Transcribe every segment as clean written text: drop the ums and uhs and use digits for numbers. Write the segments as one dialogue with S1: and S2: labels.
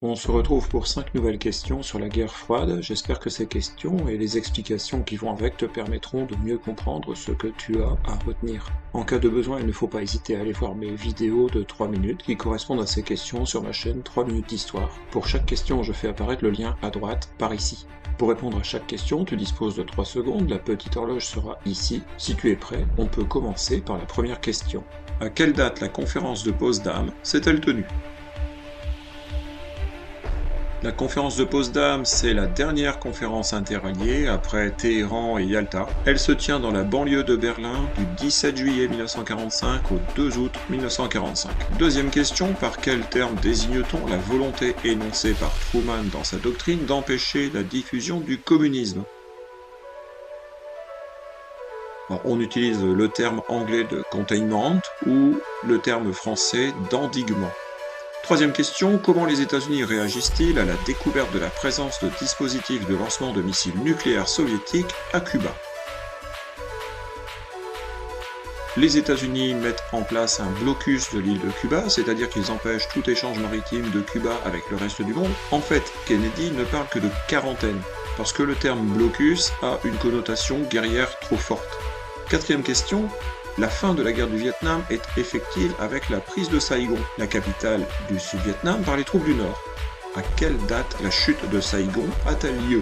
S1: On se retrouve pour 5 nouvelles questions sur la guerre froide. J'espère que ces questions et les explications qui vont avec te permettront de mieux comprendre ce que tu as à retenir. En cas de besoin, il ne faut pas hésiter à aller voir mes vidéos de 3 minutes qui correspondent à ces questions sur ma chaîne 3 minutes d'histoire. Pour chaque question, je fais apparaître le lien à droite, par ici. Pour répondre à chaque question, tu disposes de 3 secondes, la petite horloge sera ici. Si tu es prêt, on peut commencer par la première question. À quelle date la conférence de Potsdam s'est-elle tenue ? La conférence de Potsdam, c'est la dernière conférence interalliée après Téhéran et Yalta. Elle se tient dans la banlieue de Berlin du 17 juillet 1945 au 2 août 1945. Deuxième question, par quel terme désigne-t-on la volonté énoncée par Truman dans sa doctrine d'empêcher la diffusion du communisme ? Alors, on utilise le terme anglais de containment ou le terme français d'endiguement. Troisième question, comment les États-Unis réagissent-ils à la découverte de la présence de dispositifs de lancement de missiles nucléaires soviétiques à Cuba ? Les États-Unis mettent en place un blocus de l'île de Cuba, c'est-à-dire qu'ils empêchent tout échange maritime de Cuba avec le reste du monde. En fait, Kennedy ne parle que de quarantaine, parce que le terme blocus a une connotation guerrière trop forte. Quatrième question, la fin de la guerre du Vietnam est effective avec la prise de Saïgon, la capitale du Sud-Vietnam, par les troupes du Nord. À quelle date la chute de Saïgon a-t-elle lieu ?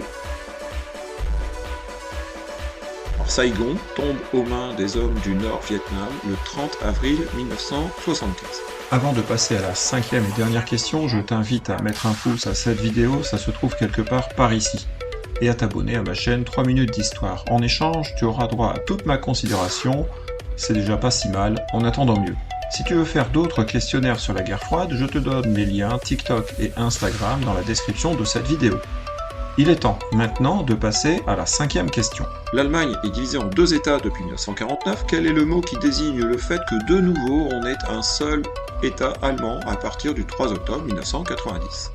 S1: Alors, Saïgon tombe aux mains des hommes du Nord-Vietnam le 30 avril 1975. Avant de passer à la cinquième et dernière question, je t'invite à mettre un pouce à cette vidéo, ça se trouve quelque part par ici, et à t'abonner à ma chaîne 3 minutes d'histoire. En échange, tu auras droit à toute ma considération. C'est déjà pas si mal, en attendant mieux. Si tu veux faire d'autres questionnaires sur la guerre froide, je te donne les liens TikTok et Instagram dans la description de cette vidéo. Il est temps maintenant de passer à la cinquième question. L'Allemagne est divisée en 2 États depuis 1949. Quel est le mot qui désigne le fait que de nouveau on est un seul État allemand à partir du 3 octobre 1990 ?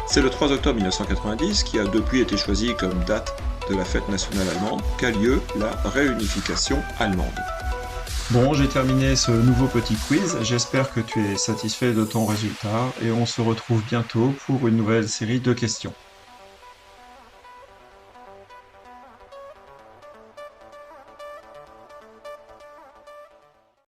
S1: C'est le 3 octobre 1990 qui a depuis été choisi comme date de la fête nationale allemande qu'a lieu la réunification allemande. Bon, j'ai terminé ce nouveau petit quiz, j'espère que tu es satisfait de ton résultat et on se retrouve bientôt pour une nouvelle série de questions.